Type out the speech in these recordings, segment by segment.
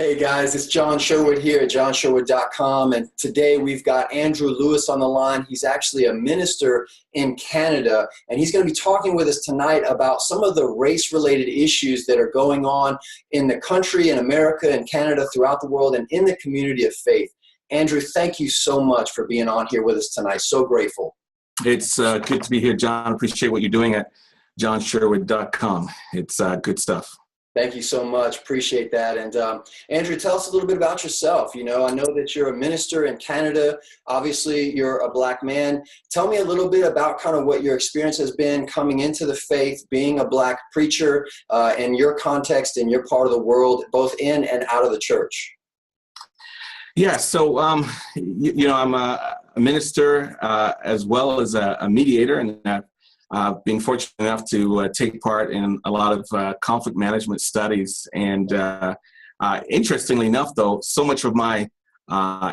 Hey guys, it's John Sherwood here at johnsherwood.com, and today we've got Andrew Lewis on the line. He's actually a minister in Canada, and he's going to be talking with us tonight about some of the race-related issues that are going on in the country, in America, and Canada, throughout the world, and in the community of faith. Andrew, thank you so much for being on here with us tonight. So grateful. It's good to be here, John. Appreciate what you're doing at johnsherwood.com. It's good stuff. Thank you so much. Appreciate that. And Andrew, tell us a little bit about yourself. You know, I know that you're a minister in Canada. Obviously, you're a Black man. Tell me a little bit about kind of what your experience has been coming into the faith, being a Black preacher in your context, in your part of the world, both in and out of the church. Yeah, so, I'm a minister as well as a mediator, and being fortunate enough to take part in a lot of conflict management studies. And interestingly enough, though, so much of my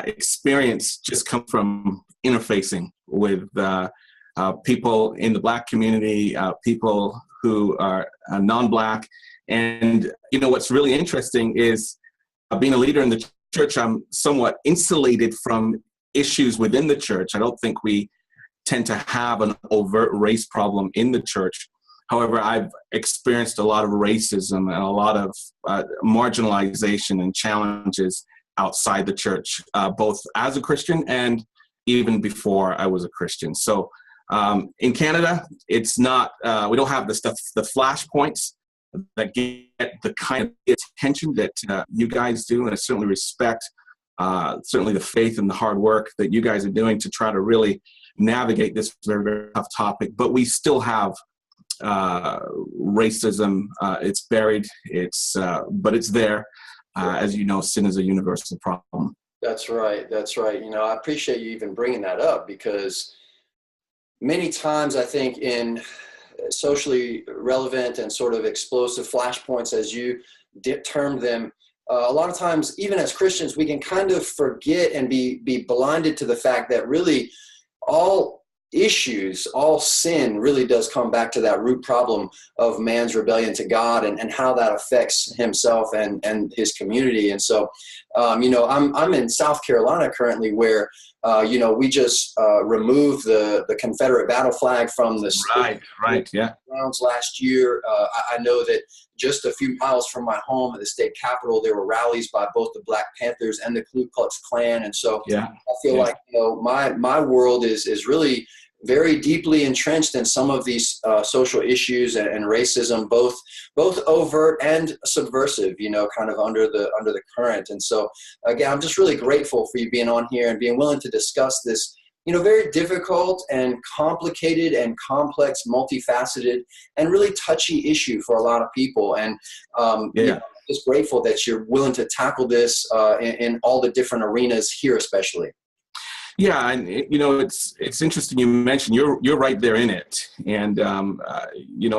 experience just comes from interfacing with people in the Black community, people who are non-Black. And, what's really interesting is being a leader in the church, I'm somewhat insulated from issues within the church. I don't think we tend to have an overt race problem in the church. However, I've experienced a lot of racism and a lot of marginalization and challenges outside the church, both as a Christian and even before I was a Christian. So in Canada, it's not, we don't have the flashpoints that get the kind of attention that you guys do. And I certainly respect certainly the faith and the hard work that you guys are doing to try to really navigate this very, very tough topic. But we still have racism. It's buried. But it's there. As you know, sin is a universal problem. That's right. That's right. I appreciate you even bringing that up, because many times I think in socially relevant and sort of explosive flashpoints, as you termed them, a lot of times, even as Christians, we can kind of forget and be blinded to the fact that really all issues, all sin really does come back to that root problem of man's rebellion to God and how that affects himself and his community. And so, I'm in South Carolina currently, where we just removed the Confederate battle flag from the grounds last year. I know that just a few miles from my home at the state capitol, there were rallies by both the Black Panthers and the Ku Klux Klan. And so I feel like, my world is really very deeply entrenched in some of these social issues and racism, both overt and subversive, kind of under the current. And so, again, I'm just really grateful for you being on here and being willing to discuss this, very difficult and complicated and complex, multifaceted, and really touchy issue for a lot of people. And just grateful that you're willing to tackle this in all the different arenas here, especially. Yeah, and it's interesting you mentioned you're right there in it. And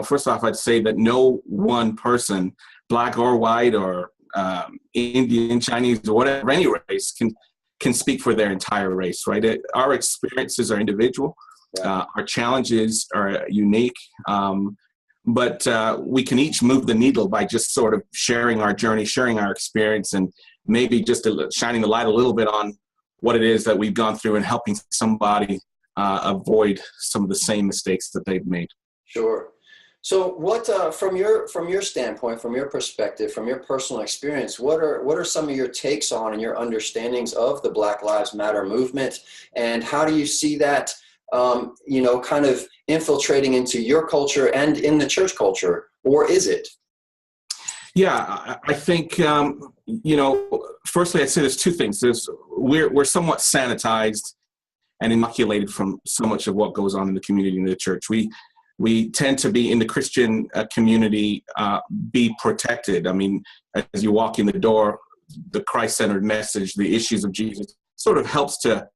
first off, I'd say that no one person, Black or white or Indian, Chinese, or whatever, any race can speak for their entire race, right? Our experiences are individual. Our challenges are unique. But we can each move the needle by just sort of sharing our journey, sharing our experience, and maybe just shining the light a little bit on what it is that we've gone through and helping somebody avoid some of the same mistakes that they've made. Sure. So what, from your standpoint, from your perspective, from your personal experience, what are some of your takes on and your understandings of the Black Lives Matter movement, and how do you see that, kind of infiltrating into your culture and in the church culture, or is it? Yeah, I think, firstly, I'd say there's two things. We're somewhat sanitized and inoculated from so much of what goes on in the community and the church. We tend to be in the Christian community, be protected. I mean, as you walk in the door, the Christ-centered message, the issues of Jesus, sort of helps to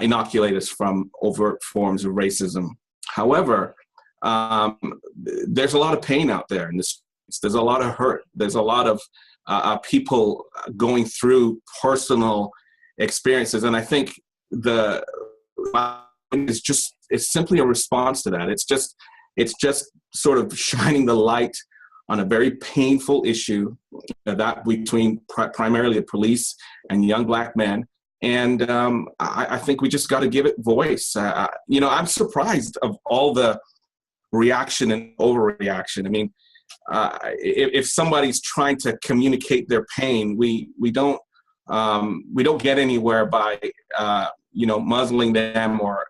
inoculate us from overt forms of racism. However, there's a lot of pain out there in this. There's a lot of hurt. There's a lot of people going through personal experiences, and I think it's simply a response to that. It's just sort of shining the light on a very painful issue, that between primarily the police and young Black men. And I think we just got to give it voice. I'm surprised of all the reaction and overreaction. I mean, if somebody's trying to communicate their pain, we don't get anywhere by muzzling them or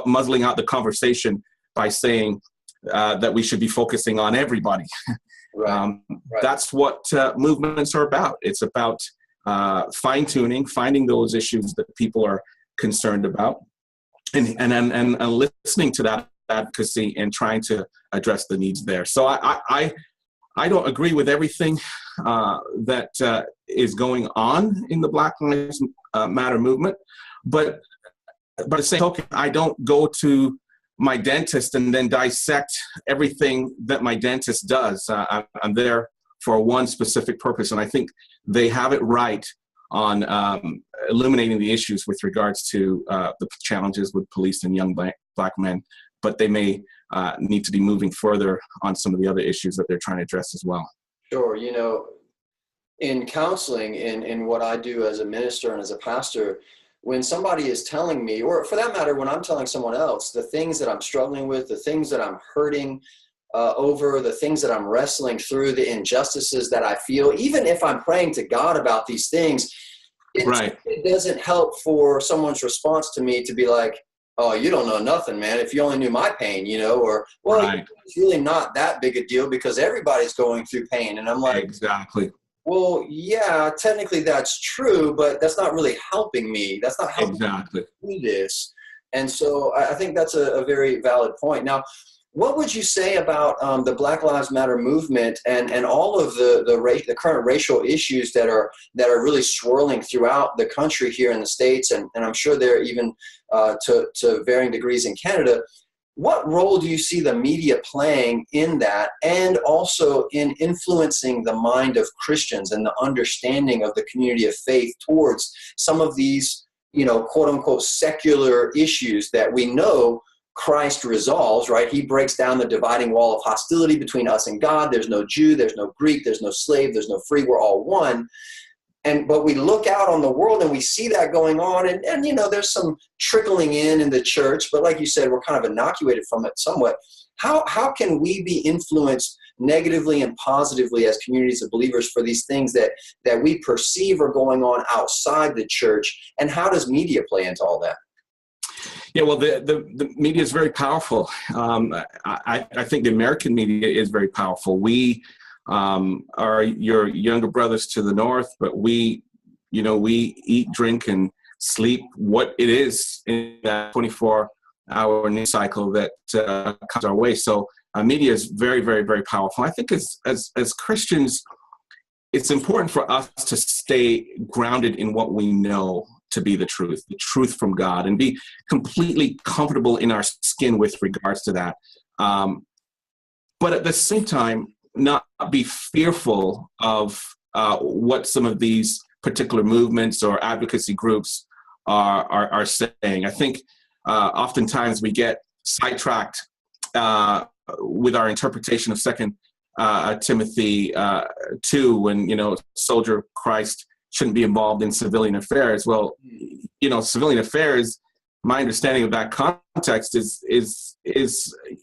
muzzling out the conversation by saying that we should be focusing on everybody. Right. Right. That's what movements are about. It's about fine-tuning, finding those issues that people are concerned about, and listening to that advocacy and trying to address the needs there. So I don't agree with everything that is going on in the Black Lives Matter movement, but by the same token, I don't go to my dentist and then dissect everything that my dentist does. I'm there for one specific purpose, and I think they have it right on illuminating the issues with regards to the challenges with police and young black men, but they may need to be moving further on some of the other issues that they're trying to address as well. Sure. In counseling, in what I do as a minister and as a pastor, when somebody is telling me, or for that matter, when I'm telling someone else, the things that I'm struggling with, the things that I'm hurting over, the things that I'm wrestling through, the injustices that I feel, even if I'm praying to God about these things, it doesn't help for someone's response to me to be like, oh, you don't know nothing, man. If you only knew my pain, or, well, it's really not that big a deal because everybody's going through pain. And I'm like, exactly. Well, yeah, technically that's true, but that's not really helping me. That's not helping me do this. And so I think that's a very valid point. Now, what would you say about the Black Lives Matter movement and all of the current racial issues that are really swirling throughout the country here in the States, and I'm sure they're even to varying degrees in Canada? What role do you see the media playing in that, and also in influencing the mind of Christians and the understanding of the community of faith towards some of these, quote unquote, secular issues that we know Christ resolves, right? He breaks down the dividing wall of hostility between us and God. There's no Jew, there's no Greek, there's no slave, there's no free, we're all one. But we look out on the world and we see that going on, and there's some trickling in the church, but like you said, we're kind of inoculated from it somewhat. How can we be influenced negatively and positively as communities of believers for these things that we perceive are going on outside the church, and how does media play into all that? Yeah, well, the media is very powerful. I think the American media is very powerful. We are your younger brothers to the north, but we eat, drink, and sleep what it is in that 24-hour news cycle that comes our way. So media is very, very, very powerful. I think as Christians, it's important for us to stay grounded in what we know to be the truth from God, and be completely comfortable in our skin with regards to that. But at the same time, not be fearful of what some of these particular movements or advocacy groups are saying. I think oftentimes we get sidetracked with our interpretation of 2 Timothy 2, when soldier Christ shouldn't be involved in civilian affairs. Well, civilian affairs, my understanding of that context is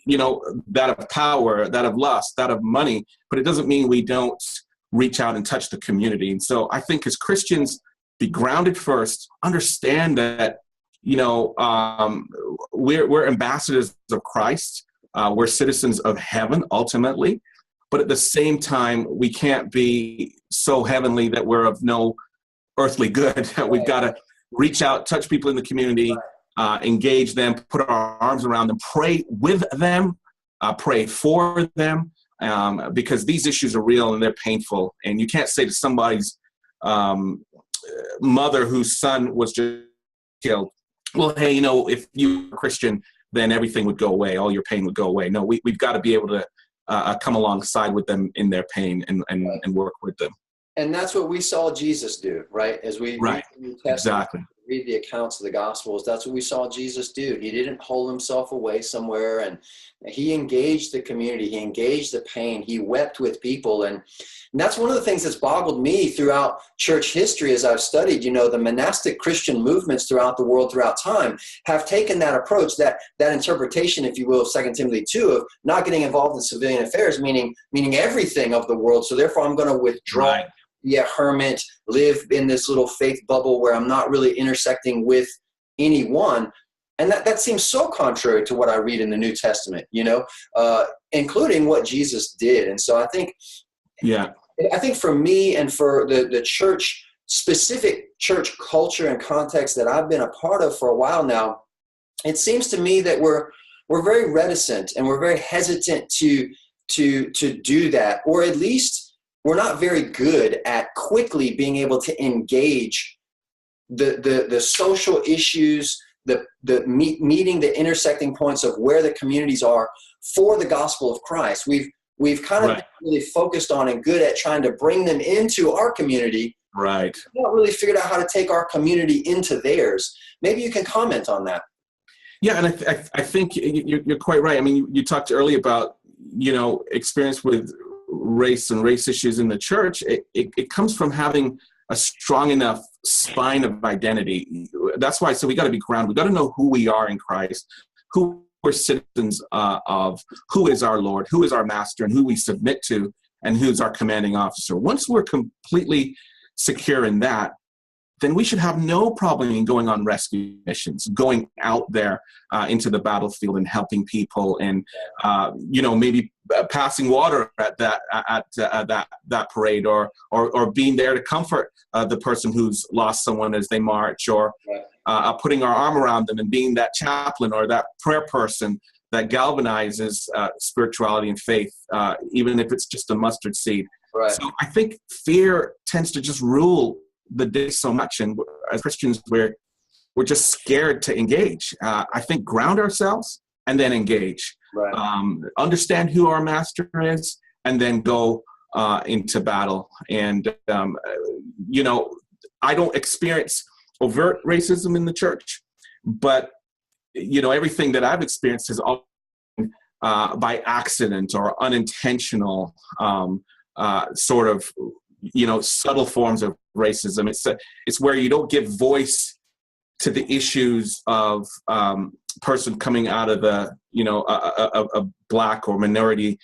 that of power, that of lust, that of money, but it doesn't mean we don't reach out and touch the community. And so I think as Christians, be grounded first, understand that, we're ambassadors of Christ. We're citizens of heaven ultimately, but at the same time, we can't be so heavenly that we're of no earthly good. We've got to reach out, touch people in the community, engage them, put our arms around them, pray with them, pray for them, because these issues are real and they're painful. And you can't say to somebody's mother whose son was just killed, well, hey, if you were a Christian, then everything would go away, all your pain would go away. No, we've got to be able to come alongside with them in their pain and work with them. And that's what we saw Jesus do, right? As we exactly. read the accounts of the Gospels, that's what we saw Jesus do. He didn't hold himself away somewhere, and he engaged the community. He engaged the pain. He wept with people. And that's one of the things that's boggled me throughout church history as I've studied. The monastic Christian movements throughout the world, throughout time, have taken that approach, that interpretation, if you will, of 2 Timothy 2, of not getting involved in civilian affairs, meaning everything of the world. So therefore, I'm going to withdraw. Right. Be a hermit, live in this little faith bubble where I'm not really intersecting with anyone. And that seems so contrary to what I read in the New Testament, including what Jesus did. And so I think for me and for the church, specific church culture and context that I've been a part of for a while now, it seems to me that we're very reticent and we're very hesitant to do that, or at least we're not very good at quickly being able to engage the social issues, meeting the intersecting points of where the communities are for the gospel of Christ. We've kind of really focused on and good at trying to bring them into our community. Right. We've not really figured out how to take our community into theirs. Maybe you can comment on that. Yeah, and I think you're quite right. I mean, you talked earlier about, experience with race and race issues in the church. It comes from having a strong enough spine of identity. That's why, so we got to be grounded. We got to know who we are in Christ, who we're citizens of, who is our Lord, who is our master, and who we submit to, and who's our commanding officer. Once we're completely secure in that, then we should have no problem in going on rescue missions, going out there into the battlefield and helping people, and maybe passing water at that parade, or being there to comfort the person who's lost someone as they march, or putting our arm around them and being that chaplain or that prayer person that galvanizes spirituality and faith, even if it's just a mustard seed. Right. So I think fear tends to just rule the day so much, and as Christians we're just scared to engage. I think ground ourselves and then engage. Right. Understand who our master is, and then go into battle. And I don't experience overt racism in the church, but everything that I've experienced has all been by accident or unintentional, sort of subtle forms of racism. It's where you don't give voice to the issues of person coming out of a black or minority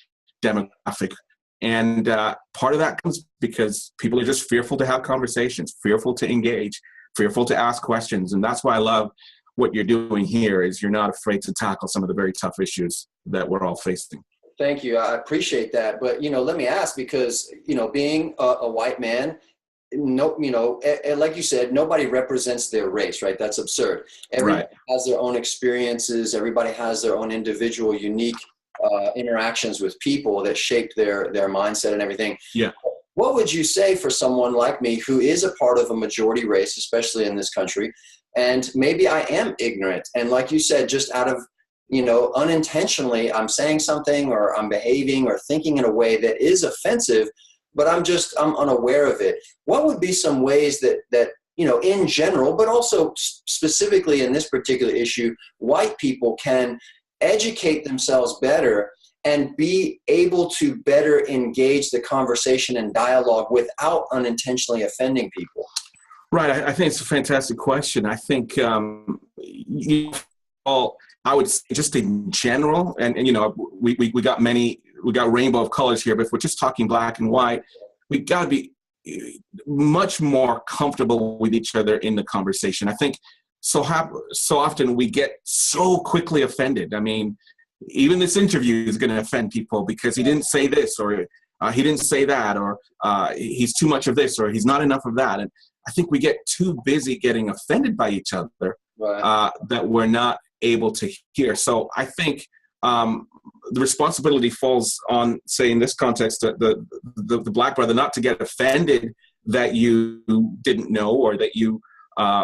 demographic, and part of that comes because people are just fearful to have conversations, fearful to engage, fearful to ask questions. And that's why I love what you're doing here, is you're not afraid to tackle some of the very tough issues that we're all facing. Thank you. I appreciate that. But, let me ask, because, being a white man, like you said, nobody represents their race, right? That's absurd. Everybody has their own experiences. Everybody has their own individual, unique interactions with people that shape their mindset and everything. Yeah. What would you say for someone like me who is a part of a majority race, especially in this country, and maybe I am ignorant, and like you said, just out of unintentionally, I'm saying something or I'm behaving or thinking in a way that is offensive, but I'm unaware of it. What would be some ways that in general, but also specifically in this particular issue, white people can educate themselves better and be able to better engage the conversation and dialogue without unintentionally offending people? Right. I think it's a fantastic question. I think I would say just in general, and we got rainbow of colors here, but if we're just talking black and white, we got to be much more comfortable with each other in the conversation. I think so often we get so quickly offended. I mean, even this interview is going to offend people because he didn't say this, or he didn't say that, or he's too much of this, or he's not enough of that. And I think we get too busy getting offended by each other that we're not able to hear. So I think the responsibility falls on, say, in this context, the black brother, not to get offended that you didn't know, or that you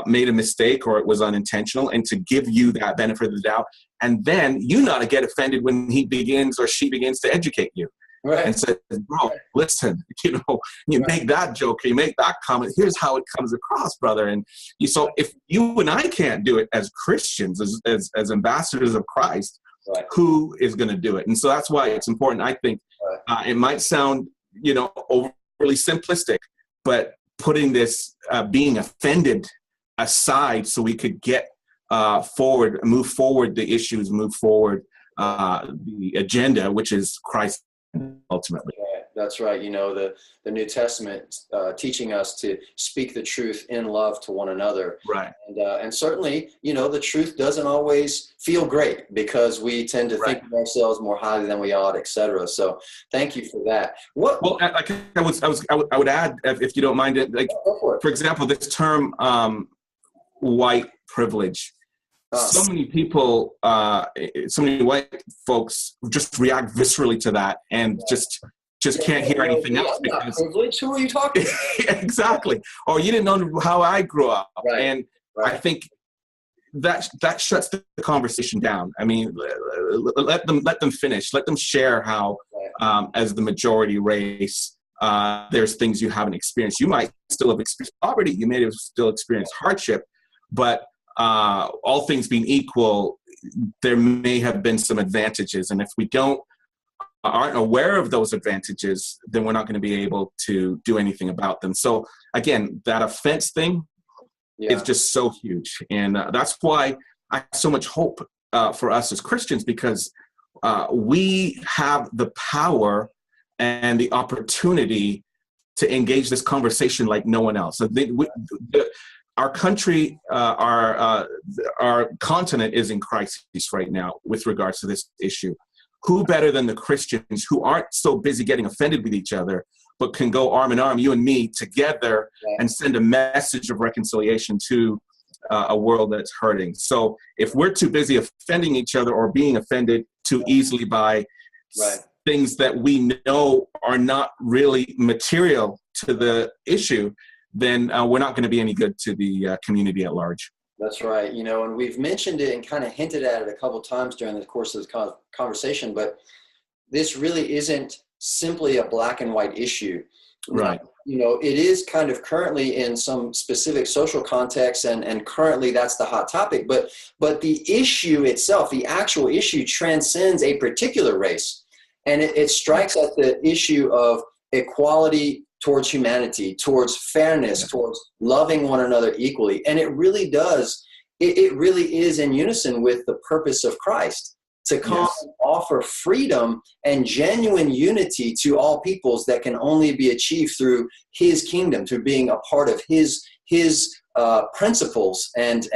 made a mistake, or it was unintentional, and to give you that benefit of the doubt, and then you not to get offended when he begins or she begins to educate you. Right. and says, bro, listen, you make that joke, or you make that comment, here's how it comes across, brother. And so if you and I can't do it as Christians, as ambassadors of Christ, Right. who is going to do it? And so that's why it's important. I think it might sound, overly simplistic, but putting this being offended aside so we could get move forward the issues, move forward the agenda, which is Christ ultimately. Right. That's right. The New Testament teaching us to speak the truth in love to one another. Right. And certainly, the truth doesn't always feel great because we tend to think of ourselves more highly than we ought, etc. So thank you for that. Well, I would add, if you don't mind it, for example, this term white privilege. So many people, so many white folks just react viscerally to that and just can't hear anything else. Because privilege? Who are you talking to? Exactly. Or you didn't know how I grew up. Right. And I think that shuts the conversation down. I mean, let them finish. Let them share how, as the majority race, there's things you haven't experienced. You might still have experienced poverty. You may have still experienced hardship, but all things being equal, there may have been some advantages. And if we aren't aware of those advantages, then we're not going to be able to do anything about them. So again, that offense thing is just so huge. And that's why I have so much hope for us as Christians, because we have the power and the opportunity to engage this conversation like no one else. Our country, our continent is in crisis right now with regards to this issue. Who better than the Christians who aren't so busy getting offended with each other, but can go arm in arm, you and me, together and send a message of reconciliation to a world that's hurting. So if we're too busy offending each other or being offended too easily by things that we know are not really material to the issue, then we're not going to be any good to the community at large. That's right. And we've mentioned it and kind of hinted at it a couple of times during the course of this conversation, but this really isn't simply a black and white issue. Right. It is kind of currently in some specific social context, and currently that's the hot topic, but the issue itself, the actual issue, transcends a particular race. And it strikes at the issue of equality towards humanity, towards fairness, towards loving one another equally. And it really does, it really is in unison with the purpose of Christ to come and offer freedom and genuine unity to all peoples that can only be achieved through his kingdom, through being a part of his principles and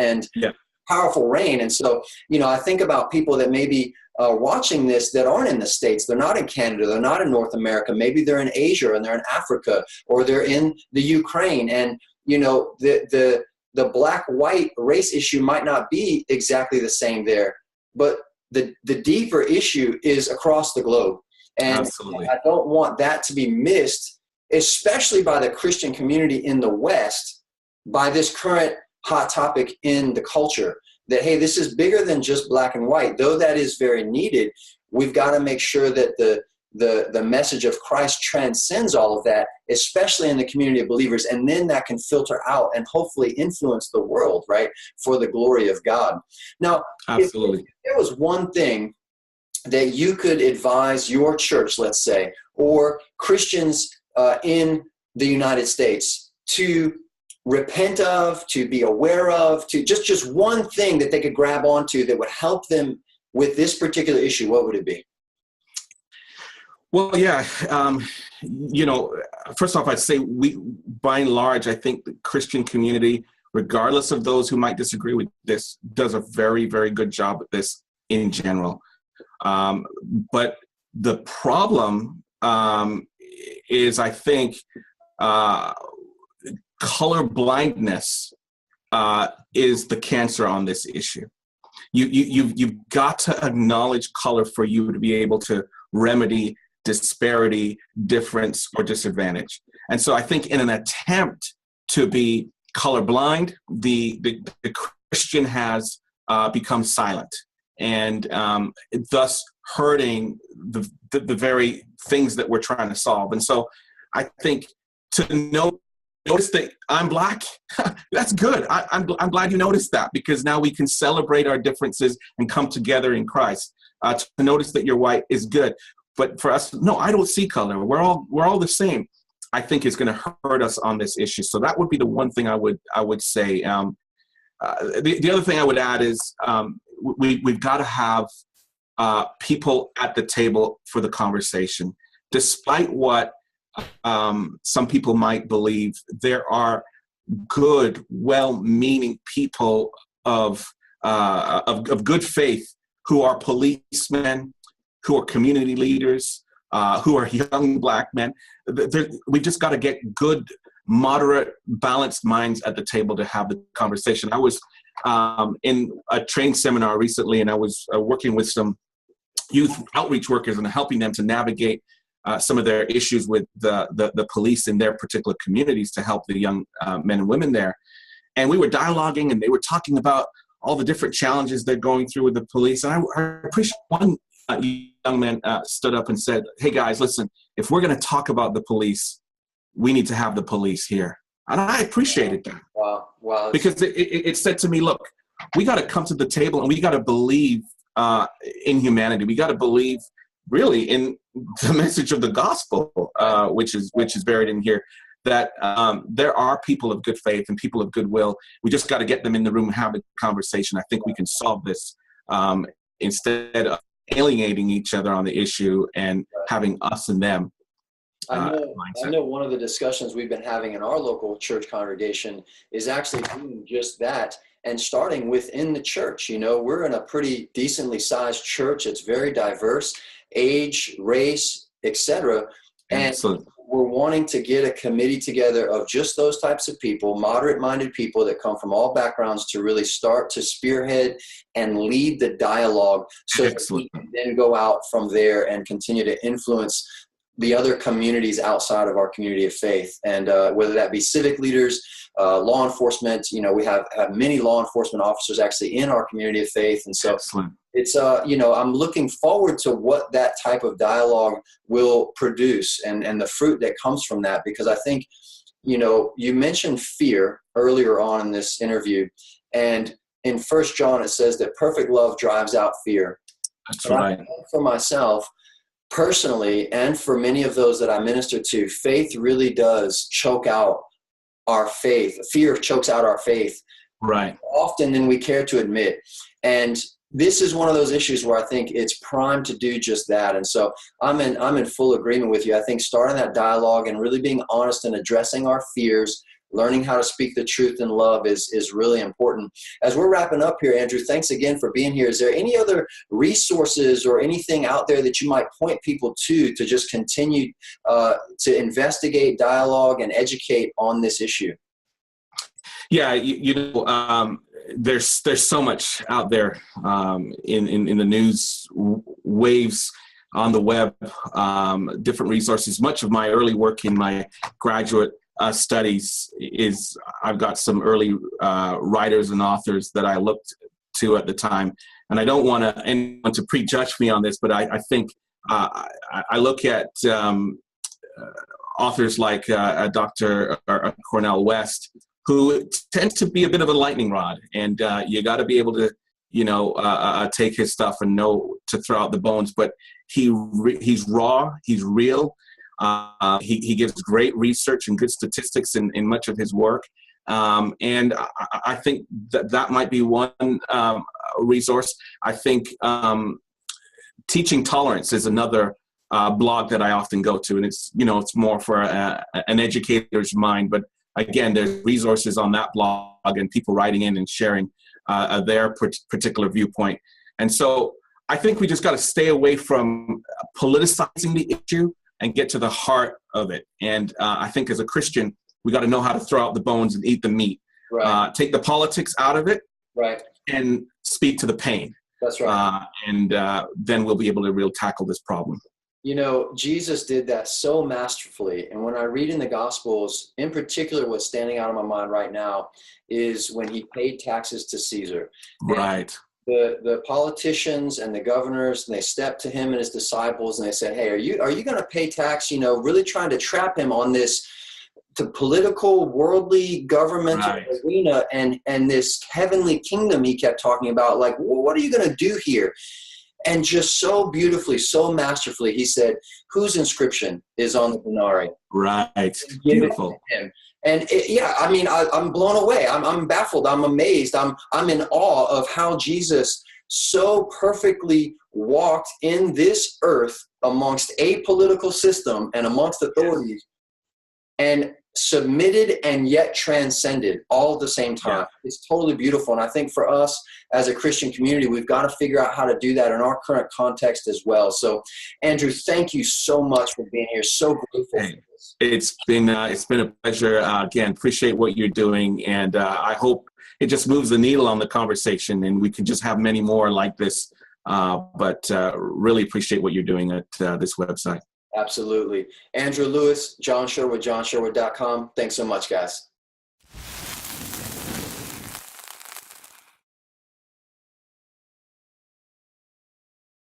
powerful reign. And so, I think about people that maybe watching this that aren't in the States. They're not in Canada. They're not in North America. Maybe they're in Asia and they're in Africa, or they're in the Ukraine. And, the black-white race issue might not be exactly the same there, but the deeper issue is across the globe. And absolutely, I don't want that to be missed, especially by the Christian community in the West, by this current hot topic in the culture. That, hey, this is bigger than just black and white. Though that is very needed, we've got to make sure that the message of Christ transcends all of that, especially in the community of believers, and then that can filter out and hopefully influence the world, right, for the glory of God. Now, absolutely, if there was one thing that you could advise your church, let's say, or Christians in the United States to repent of, to be aware of, to just one thing that they could grab onto that would help them with this particular issue, what would it be? Well, first off, I'd say by and large, I think the Christian community, regardless of those who might disagree with this, does a very, very good job at this in general. But the problem is, I think, color blindness is the cancer on this issue. You've got to acknowledge color for you to be able to remedy disparity, difference, or disadvantage. And so I think in an attempt to be colorblind, the Christian has become silent. and thus hurting the very things that we're trying to solve. And so I think to notice that I'm Black, that's good. I'm glad you noticed that, because now we can celebrate our differences and come together in Christ. To notice that you're white is good. But for us, no, I don't see color. We're all the same. I think it's going to hurt us on this issue. So that would be the one thing I would say. The other thing I would add is we've got to have people at the table for the conversation. Despite what some people might believe, there are good, well-meaning people of good faith who are policemen, who are community leaders, who are young Black men. We just got to get good, moderate, balanced minds at the table to have the conversation. I was in a training seminar recently, and I was working with some youth outreach workers and helping them to navigate some of their issues with the police in their particular communities to help the young men and women there. And we were dialoguing, and they were talking about all the different challenges they're going through with the police. And I appreciate one young man stood up and said, "Hey guys, listen, if we're going to talk about the police, we need to have the police here." And I appreciated that. Wow. Because it said to me, look, we got to come to the table and we got to believe in humanity. We got to believe really in the message of the gospel, which is buried in here, that there are people of good faith and people of goodwill. We just got to get them in the room and have a conversation. I think we can solve this instead of alienating each other on the issue and having us and them. I know one of the discussions we've been having in our local church congregation is actually doing just that, and starting within the church. You know, we're in a pretty decently sized church. It's very diverse, age, race, etc. And Excellent. We're wanting to get a committee together of just those types of people, moderate-minded people that come from all backgrounds, to really start to spearhead and lead the dialogue, so that we can then go out from there and continue to influence the other communities outside of our community of faith. And whether that be civic leaders, law enforcement, you know, we have many law enforcement officers actually in our community of faith. And so Excellent. it's, you know, I'm looking forward to what that type of dialogue will produce and the fruit that comes from that. Because I think, you know, you mentioned fear earlier on in this interview, and in 1 John, it says that perfect love drives out fear. That's right. For myself, personally, and for many of those that I minister to, faith really does choke out our faith. Fear chokes out our faith, right, often than we care to admit. And this is one of those issues where I think it's primed to do just that. And so I'm in full agreement with you. I think starting that dialogue and really being honest and addressing our fears, learning how to speak the truth in love is really important. As we're wrapping up here, Andrew, thanks again for being here. Is there any other resources or anything out there that you might point people to just continue to investigate, dialogue, and educate on this issue? Yeah, there's so much out there in the news waves, on the web, different resources. Much of my early work in my graduate studies is I've got some early writers and authors that I looked to at the time, and I don't want anyone to prejudge me on this, but I think I look at authors like Dr. Cornel West, who tends to be a bit of a lightning rod, and you got to be able to take his stuff and know to throw out the bones. But he's raw, he's real. He gives great research and good statistics in much of his work. And I think that might be one resource. I think Teaching Tolerance is another blog that I often go to, and it's more for an educator's mind. But again, there's resources on that blog and people writing in and sharing their particular viewpoint. And so I think we just got to stay away from politicizing the issue and get to the heart of it. And I think as a Christian, we got to know how to throw out the bones and eat the meat. Right. Take the politics out of it. Right. And speak to the pain. That's right. And then we'll be able to really tackle this problem. You know, Jesus did that so masterfully. And when I read in the Gospels, in particular, what's standing out in my mind right now is when he paid taxes to Caesar. Right. the politicians and the governors, and they stepped to him and his disciples and they said, hey, are you going to pay tax? You know, really trying to trap him on this to political, worldly, governmental arena and this heavenly kingdom he kept talking about. Like, well, what are you going to do here? And just so beautifully, so masterfully, he said, whose inscription is on the denarii? Right. Beautiful. And I mean, I'm blown away. I'm baffled. I'm amazed. I'm in awe of how Jesus so perfectly walked in this earth amongst a political system and amongst authorities, and submitted and yet transcended all at the same time. Yeah. It's totally beautiful. And I think for us as a Christian community, we've got to figure out how to do that in our current context as well. So Andrew, thank you so much for being here. So grateful for this. It's been a pleasure. Again, appreciate what you're doing. And I hope it just moves the needle on the conversation and we can just have many more like this. But really appreciate what you're doing at this website. Absolutely. Andrew Lewis, John Sherwood, johnsherwood.com. Thanks so much, guys.